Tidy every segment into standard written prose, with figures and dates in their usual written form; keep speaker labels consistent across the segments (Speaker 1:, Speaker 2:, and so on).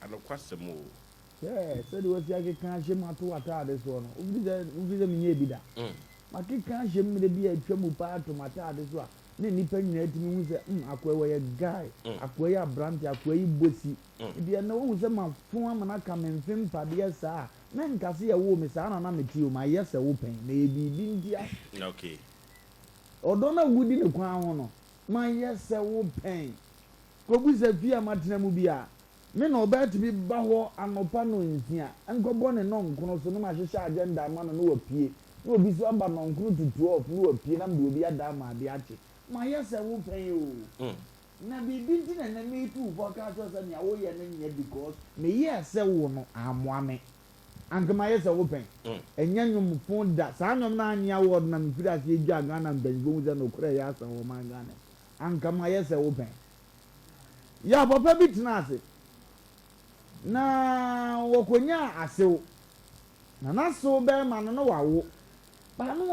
Speaker 1: ano kwasemo
Speaker 2: said was like can't shame at what are this one. Ubi the Minabida. Maki can't shame me be a tremble part to my tard as well. Then penny at me was a guy, a branch, a quay bussy. If you know who's a man, form and I come and film for the yes, sir. Men can see a woman, son, and I'm with you, my yes, a open, maybe didn't ya?
Speaker 1: okay
Speaker 2: Or don't know wood in the crown. My yes, a open. Go with a via matinamubia. Men no bet to be baho and opano in here, and go born and non, so no much agenda, man, and no appear. No be so about non crew to 12, no appear, and will be a dama, the archie. My yes, I will pay you. Now be beaten and me too for castles and your way and yet because me yes, so no, I'm one. Uncle my yes, I will pay. And young phone that son of 9 year old and Pidas Jagan and Ben Bones and Ocreas or my gun. Uncle my yes, I will pay. Ya papa bit nase. Na wokonya asew na naso be ma no wawo ba no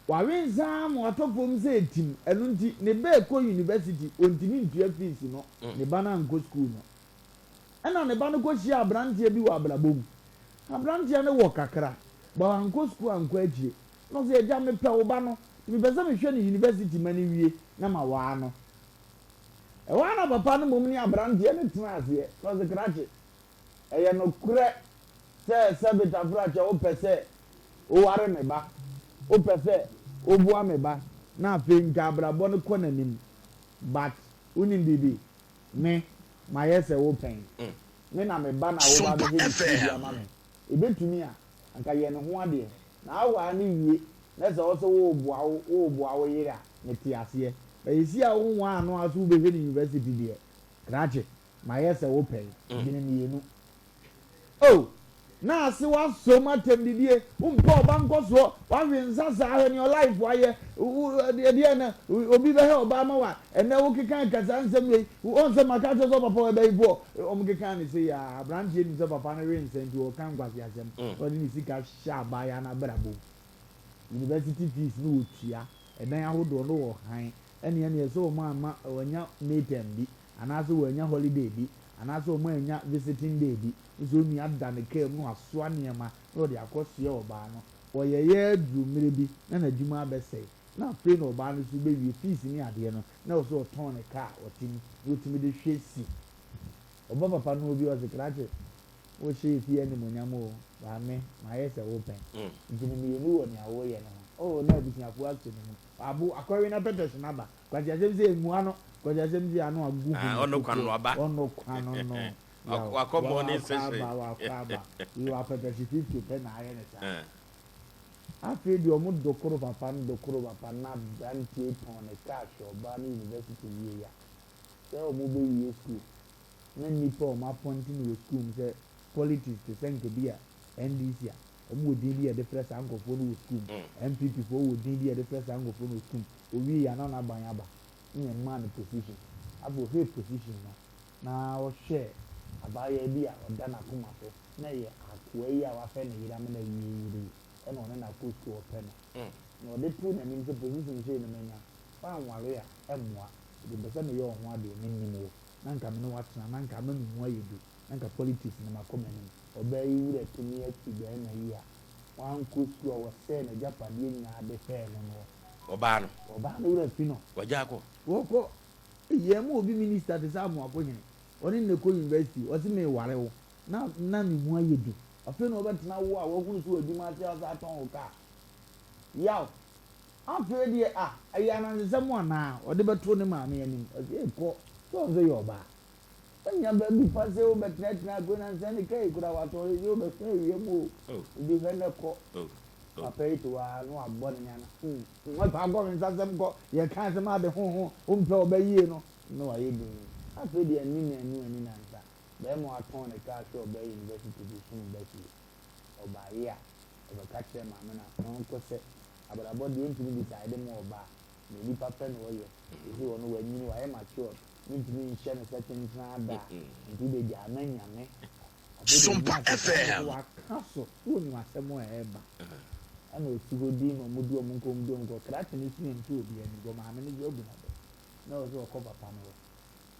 Speaker 2: wawiensa mo atofom se etim enu nti ne be ko university ontimi ntua fees no ne ba na nko school no ena ne ba no ko hia abrantie bi wa ablabom abrantie ne wo kakra ba nko school anko agire no se eja me pe wo ba no mi be se me hwe ne university mani wie na ma wa no wana papa no mum ni abrantie ne tena ase no se krache eye no kure se sabita brache o pese o ware me ba o pese o bua me ba na afi nka abrabo no kɔ nanim but unim bibi me my yes wo pen me na me ba na wo ba be bi ama me ebetumi a anka ye ne ho ade na awa ne wie na se wo so wo bua wo yira ne ti ase esi a wo nwa ano aso be hwe university die krache my yes wo pen gine ni yenu oh na ase wa so matem didie umpa oba nkoso wa hwensa sa in your life wa ye de na obi be he oba ma wa ene wo kekan kasa nsem we on se maka to so papa we be bo o mo kekan ni se ya branch ni so papa na ren sent o kan kwasi asem o ni sika sha ba ya na brabo university fees no otua edan ahodo no wo han ene so ma wanya meeting bi anaso wanya holiday bi anaso mo anya visiting day bi so mi ada ne ke mu aso anema no de akosie oba no oyeye adu mmere bi na nadwuma abese na fe no oba no so be wi fees ni ade no na o so ton ne car otimi otimi de hwesi oba papa no obi o se krache o she fi ene monyamo ba me ma yese open ndini mi ni wo ni awo ye no o na bi tia ko aso ni abu akọrin na petition naba kwaji asem se emu ano kwaji asem se ano agu
Speaker 1: ono kwano aba
Speaker 2: ono kwano no
Speaker 1: wakomo ni sese
Speaker 2: wakaba you are petition 50 pen na aye neta afi di omu dokoro papa na brantie pon ne cash oba ni university ye ya se omu be ye school na nipa o ma pointing we school se politics to senke bia NDC a omu odin bi e de press ankofo no school MPP fo odin bi e de press ankofo no school owi ya na ban aba ni man position abo he position na o share abaye bi a oda na kuma so na ye akwa yi a wa fe ne yira me na yiri e no na ko school open no de tu na nim se position she ne menya fa nware a emwa de be se ne ye ho ade ne nim wo na nka me no watena na nka me mu ayedu na nka politics na makoma nim oba yi wure tumi ati be na yi a wan ko school wa se na japade nya de fe no
Speaker 1: oba no
Speaker 2: wure fino
Speaker 1: wajako
Speaker 2: woko ye mu obi minister de sa mu akonye oni ne ko university o si me ware wo na mi mu ayedu afi no obetena wo a wo kunu so aduma ati asa ton wo ka yaw afi de aya na nsem ana o de beto ne ma me anim o se ko so nzo yo ba anya ba bi pa se o betena go na nse ne kai kura wa to yo be fe ye mu bi he ne ko apai to wa no agbo ne yana mo pa go nsa sem ko ye kan se ma de ho o mpe obayi no no aye bi afi de ani na nsa be mo aton ne ka so be university bi sun be si obayi a oba ka kire ma me na no ko se abrabo de ntimi decide mo oba ne ni papa no ye isi wono wa nyini wa e mature ntimi nche ne certain na da nti de ja na nyame
Speaker 1: SOMPA FM
Speaker 2: wa kaso woni asemo eba ana otigo di no mudi o munko mudi o munko krati ni sin nti obi ani go ma me ni obi na be na o so ko papa no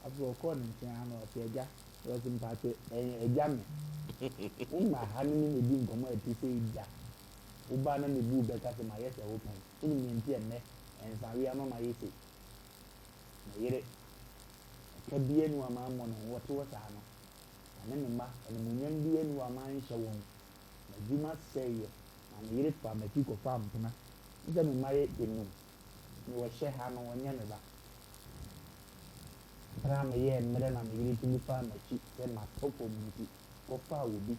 Speaker 2: afro ko ne nkyɛn ano ɔte agya ɔsi mpate agya me umma hanu ni di nkɔmɔ eti sɛ ida uba na me bu bɛka sɛ ma yɛ sɛ open ɛni mi nti ɛnɛ ɛnsawe ama ma yɛ sɛ na yere ka bie nu ama mo no wɔte wɔ saa no ane me ma ɛne mo nyam bie nu ama nhyɛ wɔn na dwuma sɛ yɛ na me yere fa ma ti kɔ fa mpona nta me ma yɛ enum ni wɔhyɛ ha no wɔnyɛ me ba pra me yɛ mmerɛ na me yere ti mi fa ma ti sɛ ma tɔpɔ mu ti kɔfa obi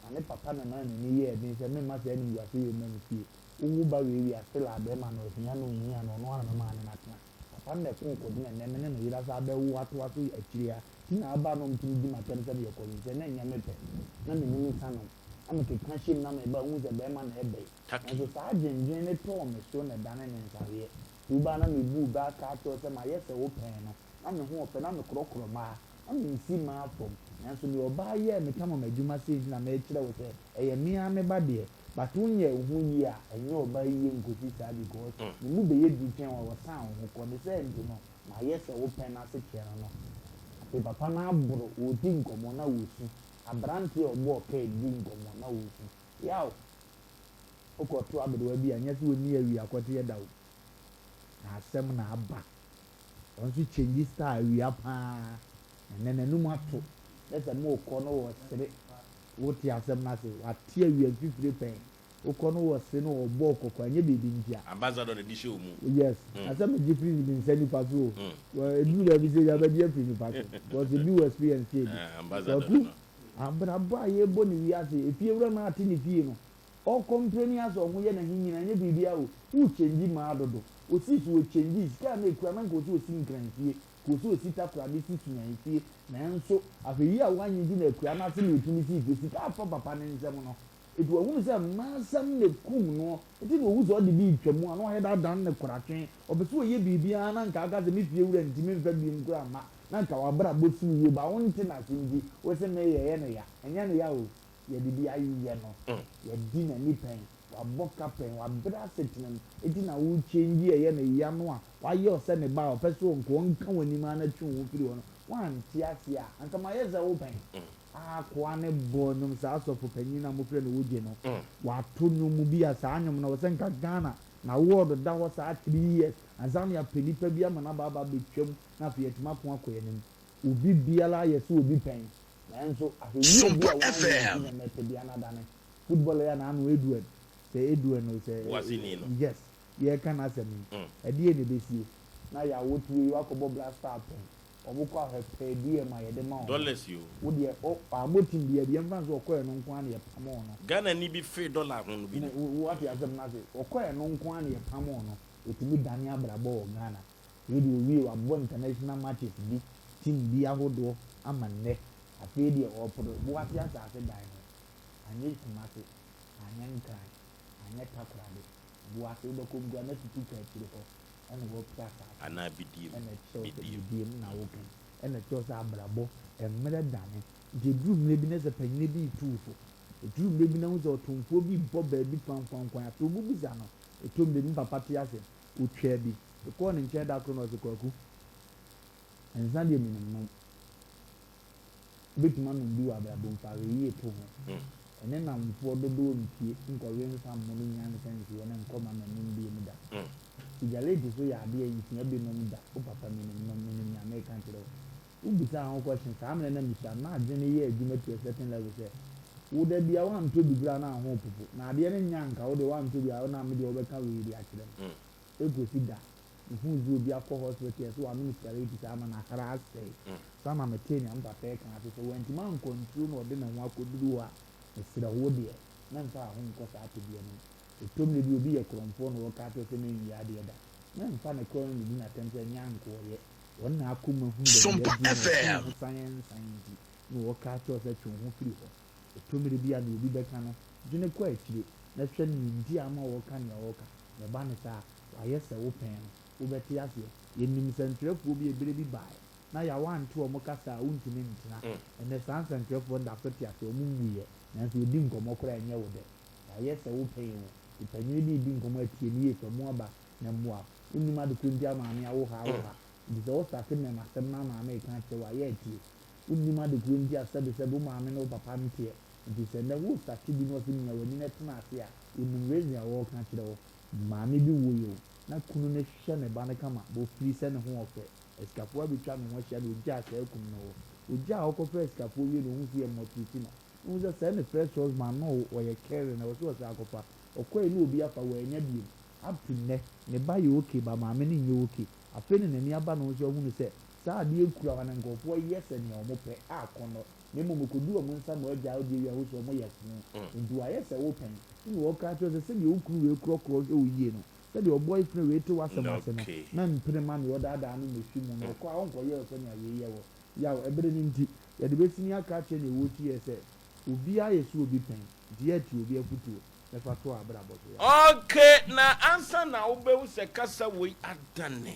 Speaker 2: na ne papa na na ni yɛ bi sɛ me ma sɛ ni wase yɛ ma me fie owu ba we wi ase la be ma no ohia no ohia no no ana ma ne na tena papa na ko ko di na ne no yira sa be wu ato aso akiri a ti na aba no mtimi di ma tɛn sɛ yɛ kɔ sɛ na nya me pɛ na me ni sa no ama ke kan shim na me ba wu sɛ be ma na ebe nso saa dwendwen ne to me so na dane ne nsareɛ uba na me bu ba ka to sɛ ma yɛ sɛ wo pɛn no na me ho pɛ na me korokoro ma na me nsi ma afom nanso ne ɔbaa yɛ me kama madwuma sɛ na me kyerɛ wo sɛ ɛyɛ mea me ba deɛ but wonyɛ ho yi a ɛnyɛ ɔbaa yie nkosi saa because ne mu bɛyɛ di twɛn wɔ san ho kɔ ne sɛ nti no ma yɛ sɛ wo pɛn na se kyerɛ no afei papa na aboro wɔdi nkɔmmɔ na wɔsu aberanteɛ ɔbɔ ɔka di nkɔmmɔ na wɔsu yaw wokɔto aberewa bi a nyɛ sɛ wɔni awi akɔte yɛ da wo na asɛm na aba ɔno nso kyɛngyi star awia paa ɛnɛ n'anum ato ɛsɛ mo kɔ no wɔ sere wote asɛm na se wate awia fifire pɛn wokɔ no wɔ se no ɔbɔ kɔkɔ anyɛ biribi ntia
Speaker 1: ambassador de show mu
Speaker 2: yes asɛm gye firi ne nsa nipa so o edu na bi sɛ ya bɛgye afiri nipa so because ebi wɔ experience yɛ bi
Speaker 1: ambassador
Speaker 2: abrabɔ a yɛbɔ ne wiase efie wura ma ate ne fie no ɔkɔmpleni asɛ ɔho yɛ n'ahi nyina anyɛ biribi a o wokyɛngyi maa dodo osi so wokyɛngyi sika na ekura na nka osi osi nkranfie kosi osi takora de si sunyanfie nanso afei a wanyi di na ekura na ase na etumi si ife sika afa papa ne nsɛm no etu ohun sɛ mmaasɛm na kum no eti na owu sɛ ɔde bi twɛmu a na ɔyɛ dadan ne koratwe ɔbɛsi oyɛ biribiara na nka aka sɛ mi fie wura ntumi nfa bi nkura ma na nka wabra bɔ si yie ba wɔn ti na ase nti wɔsɛ na yɛ ne ya ɛnyɛ ne ya o yɛde bi ayɛ no yɛdi na nipa yi wabɔ kapɛn wabra asetena no eti na wokyɛngyi ɛyɛ ne ya no a wayɛ ɔsɛ ne ba ɔpɛ so nko nka wɔn anim ana twe wɔn firi hɔ no wante ase a anka ma yɛ sɛ wo pɛn akoa ne bɔ nnwom saa asɔfo panyin na mofrɛ no wogye no wato nnwom bi a saa nnwom na wɔsɛ nka Ghana na wɔɔdo da hɔ saa 3 years ansa na yɛapɛ nipa bi ama na baaba bɛtwam na afei yɛtumi ako akɔ yɛn anim obi biara yɛ sɛ obi pɛn nanso afei yie bi a wɔn na mɛtɛ bi anadane football yɛ na ano Edward sɛ Edward no sɛ yes yɛka na asɛm yi ɛdeɛ ne bɛsie na yɛ awotue wakɔbɔ blaster pɛn ɔmo kɔ ahwɛ die ma yɛde ma
Speaker 1: dollars yo
Speaker 2: wo deɛ abo tim deɛ deɛ mfa so ɔkɔɛ no nko ana yɛ pam no
Speaker 1: Ghana ni bi free dollar ho no bi
Speaker 2: wo ate asɛm na se ɔkɔɛ no nko ana yɛ pam no ɛtumi dane abrabɔ wɔ Ghana yɛde owie wabɔ international matches bi team bi ahodoɔ ama nnɛ afei deɛ ɔporo wo ate asase dan no anyɛ kumase anyɛ nkran anyɛ takorade wo ate wobɛkɔ mgua na tutu ka akyire hɔ ɛna wɔpɛ asase
Speaker 1: ana bidiem
Speaker 2: ɛna kyerɛw sɛ bidiem na wokan ɛna kyerɛw sɛ abrabɔ mmerɛ dane nti duru mmerɛ bi na sɛ panyini bi tuu so duru mmerɛ bi na ho sɛ ɔtomfoɔ bi bɔ baabi kwan afei obubusa no ɛtɔ mmerɛ bi papa te ase otwaa bi ɛkɔɔ ne nkyɛn da koro na ɔsɛ kwaku nsa deɛ menom wobɛtumi anom bi wɔ abrabɔ mfa yie to ho ɛne namfoɔ dodoɔ mpie nkɔwe nsa mmono nyansa nsiɛ ne nkɔma m'anim bie mu da ìjàlè ti so yɛ adeɛ yi tia bi nom da o papa mi nom ya mɛka kyerɛ o bisa ahɔ question saa mmerɛ na misa na adwe ne yɛ adwuma to a certain level sɛ wo da bia wantɔ bibira na ho popo na adeɛ ne nya nka wo de wantɔ bia na me de wɔbɛka wei de akyerɛ no ekosi da nfu zu obi akɔ hospital yɛ so wa minister yi bisa ama na akara asɛe sama mɛtɛ nya mpapa ɛka ase sɛ wɔntuma nkɔnturo na ɔde ne ho akɔduru a ɛsrɛ wo deɛ na mfa ho nkɔ saa to bia no etomle bi obi yɛ krɔmfoɔ na wɔka atɔ sɛ menyɛ adeɛ da na mfa ne krɔn ne bi na tɛm sɛ nya nkɔɔyɛ wɔn na akoma hu
Speaker 1: SOMPA FM
Speaker 2: nti na wɔka atɔ sɛ twe ho firi hɔ etomle bi a na obi bɛka no dwene kɔ akyire na hwɛ ne ndi ama wɔka nea wɔka na ɛba ne saa wayɛ sɛ wo pɛn no wobɛte aseɛ yɛnim nsɛntwerɛfoɔ bi ebere bi baeɛ na yɛawante wɔn kasa a wontumi ntena ɛnɛ saa nsɛntwerɛfoɔ da so te ase wɔn mmuyɛ nanso odi nkɔmmɔ koraa ɛnyɛ wo dɛ wayɛ sɛ wo pɛn wo ìpànyìn bí ìdí nkɔmɔ etie ní yẹ fɛ mu aba na mu a onim adekoro nti ama maame awo ha nti sɛ wɔstate mmɛm asɛm no ama me ka kyerɛ wɔ ayɛ atie wonnim adekoro nti asɛbesɛbe wo maame ne wo papa nteɛ nti sɛ nnɛ wostate bi no ɔsɛ nya w'ani no tena ase a ɛnim raising a wɔɔka kyerɛ wɔ maame bi wo yɛ o na kunu no hwɛ ne ba no kama bɔfiri sɛ ne ho ɔfɛ asikafoɔ abɛtwa ne ho ahyia no ogyaa saa akum no wɔ ogyaa a wɔkɔfrɛ asikafoɔ wie no ɔhu sɛ yɛ mmɔtiti no ɔhu sɛ sɛ ne first husband no ɔyɛ kɛre na wɔsɛ wɔsɛ akɔfa ɔkɔɛ ne obi afa wɔanya biem up to nnɛ ne ba yɛ okay ba maame no nyɛ okay afei ne n'ani aba no nso ɔhu no sɛ saa adeɛ kura wa na nkɔfoɔ yɛ sɛ nea ɔmo pɛ akɔ no na mmom kɔdu ɔmo nsa na ɔgya ɔde wi ahosuo ɔmo yɛ funu nti wayɛ sɛ wopɛn ne wɔka kyerɛ sɛ sɛdeɛ wokuru wei korɔkorɔ sɛ woyie no sɛdeɛ ɔbɔ ifiri wei te wasɛm ase no na mpere ma ne ɔdaadaa no na efi mu no ɔkɔ a ɔnkɔyɛ ɔsɛ nea yɛyɛ wɔ yaw ɛbere ne nti yɛde bɛsi ni aka kyerɛ ne wɔtu yɛ sɛ obiara yɛ so obi pɛn deɛ ti obi afutuo ɛfa to abrabɔ so
Speaker 1: yɛ okay na ansa na wobɛhu sɛ kasa wei adane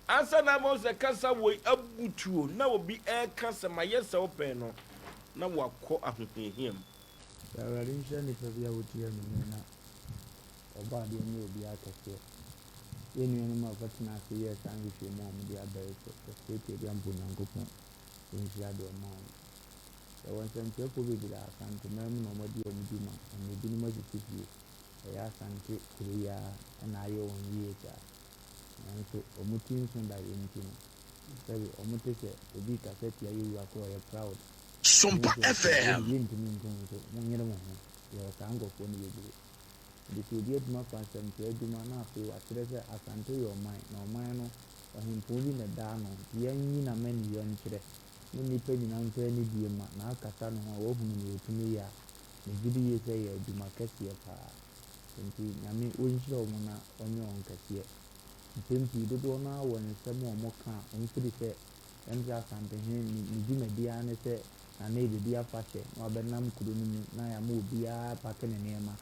Speaker 1: ansa na mo sɛ kasa wei abutuo na obi ɛka sɛ ma yɛ sɛ wopɛn no na wakɔ ahohiahiam
Speaker 2: awurade nhyɛ nipa bi a wɔtia no na ɔba adeɛ ne obi akɛseɛ yɛn nuanom a wɔtena ase yɛ saa nhwehwɛ mu a wɔde abɛɛ sɛ sɛsɛte bi ampo nyankopɔn nhyira de ɔma wɔn ɛwɔ nsɛmtwerɛfoɔ bebree asantema mu na wɔde wɔn dwuma na ebinom asisi fie ɛyɛ asante kuro yi a ɛna ayɛ wɔn yie saa nanso wɔn ti nso da yɛn ti no sɛbi wɔn te sɛ obi kasa tia yɛ wura koro ɔyɛ proud
Speaker 1: SOMPA FM
Speaker 2: yɛn ntumi nko nso wɔn nyere wɔn ho yɛ saa nkɔfoɔ no bebree de sɛ obi adwuma fa nsɛmtwerɛ adwuma na afei wakyerɛ sɛ asante yɛ ɔman na ɔman no ɔhempɔn bi na daa no yɛnyi na ma ne yɛn kyerɛ ne nnipa nyinaa nso ani bie ma na akasa no ho a wɔhunu ne wɔtumi yɛ a ne gyidi yie sɛ yɛ adwuma kɛseɛ paa nti nyame ɔnhyira wɔn na ɔnyɛ wɔn kɛseɛ mpɛn pii dodoɔ no wɔ nsɛm a wɔka a ɔmfiri sɛ ɛnti asantehene ne dwumadi ara ne sɛ na ne biribi afa hyɛ na wabɛnam kuro no mu na yɛama obiara pake ne nneɛma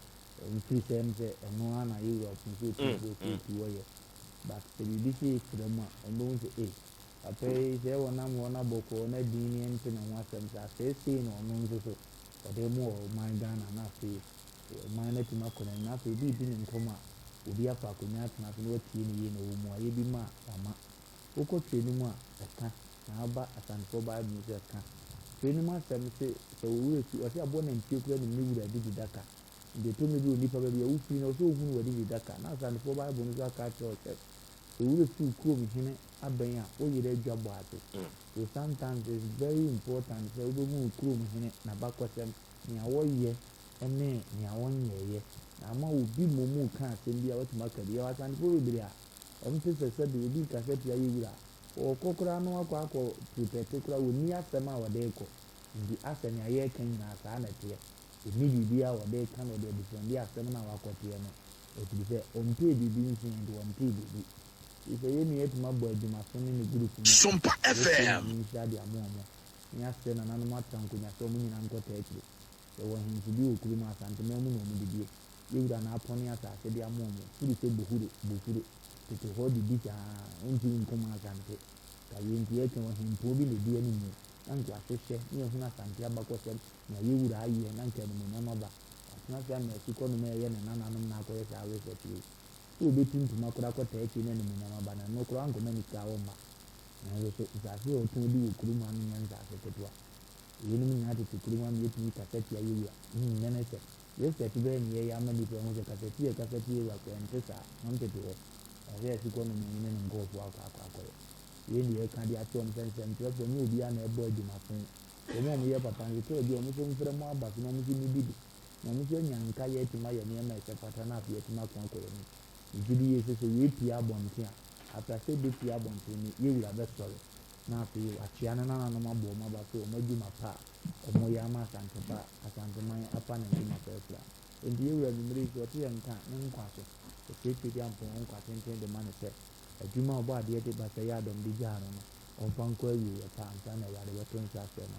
Speaker 2: ɔmfiri sɛ m sɛ ɛno ara na yɛwura ɔponsɛɔtutu wɔyɛ but sɛ biribi sɛ ɛfira mu a ɔmbɛhu sɛ papa yi sɛ wɔnam wɔn abɔkɔɔ na din ne nte ne ho asɛm sɛ asɛesei na ɔno nso so ɔde mu wɔ ɔman ghana na afei ɔman no atumi akɔ n'anim na afei biribi ne nkɔm a obi afa akonnwa atena so na watie ne yie na ɔwɔ mu ayɛ bi ma ama wokɔtwerɛ no mu a ɛka na aba asantefoɔ bible mu sɛ ɛka twerɛ no mu asɛm sɛ wɔwura fi ɔsɛ abɔ nantwie kora ne ne wura didi daka nti ɛtɔmi bi onipa baabi a wofiri na ɔsɛ ohunu wɔ didi daka na asantefoɔ bible no so aka kyerɛ sɛ owurɛ fi kurom hene abɛn a woyerɛ adwa bɔ ase so sometimes it's very important sɛ wobɛhu kurom hene n'abakɔsɛm nea wɔyɛ ne nea wɔnyɛɛyɛ na ama obi mmom ka asɛm bi a watumi aka bi yɛwɔ asantefoɔ bebree a ɔmte sɛ sɛde obi kasa tia yɛ wura ɔkɔ koraa no akɔ protɛte koraa wɔnni asɛm a wɔde kɔ nti asɛ nea yɛreka nyinaa saa na ɛteɛ ɛni biribi a wɔde ka na ɔde adifrɛnde asɛm no a wakɔteɛ no ɛfiri sɛ ɔmpee biribi nso nti wɔmpee biribi sɛ yɛn nua yɛtumi abɔ adwumaso ne ne group mu
Speaker 1: SOMPA FM
Speaker 2: nhyira de amoa mo ne asɛ nananom atra nkonnwa sɛ ɔmo nyinaa nkɔta akyire yɛwɔ ahemfo bi wɔ kurom asantema mu na ɔmo de bie yɛwura n'apɔne asase de amoa mo firi sɛ bofuro tete hɔ didi saa ɔntumi nkɔm asante ka yɛnti yɛka ɔhemfo bi na di anim na nka ahyehyɛ ne yɛhunu asante abakɔsɛm na yɛwura ayɛ na nka animonyam aba atena sɛ ama asikɔ nom ɛyɛ ne nananom na akɔyɛ saa resɛtire sɛ wobɛtuntuma koraa kɔta akyi ne animonyam aba na no koraa nkɔma ne sika wɔ mma nanso so nsase a ɔtɔn de wɔ kurom a no nyɛ nsase ketewa yɛnom nyinaa tete kurom a no yɛtumi kasa tia yɛwura nyɛ ne sɛ resɛte bɛyɛ ne yɛyɛ ama nnipa ho sɛ kasa tia yɛwura kora nte saa nam tete hɔ ɛsɛ asikɔ nom ne ne nkɔɔfoɔ akɔyɛ yɛn deɛ yɛka de ato ɔm sɛ nsɛmtwerɛfoɔ ne obiara na ɛbɔ adwumafo wɔn a wɔyɛ papa nketewa bi a wɔn nso mfrɛ mu aba so na wɔn nso nidi bi na wɔn nso anya nka yɛ atumi ayɛ nneɛma ɛsɛ pata na afei atumi akɔn akɔyɛ no nti yɛ sɛ yɛpie abɔnten a apɛsɛ bɛpie abɔnten no yɛwura bɛsɔre na afei akyea no nananom abɔ wɔn aba so wɔn adwuma pa a wɔn yɛ ama asanteman apa ne ntoma fɛɛfɛ a nti yɛwura numere yi ɔte yɛ nka ne nkwa so ɛsɛ pie ampɔn nkwa tenten de ma ne sɛ adwuma ɔbɔ adeɛ de ba sɛ yɛ adɔm de gyaa no no ɔmfa nkɔ awie yɛ pa ansa na awurade bɛto nsa afɛ no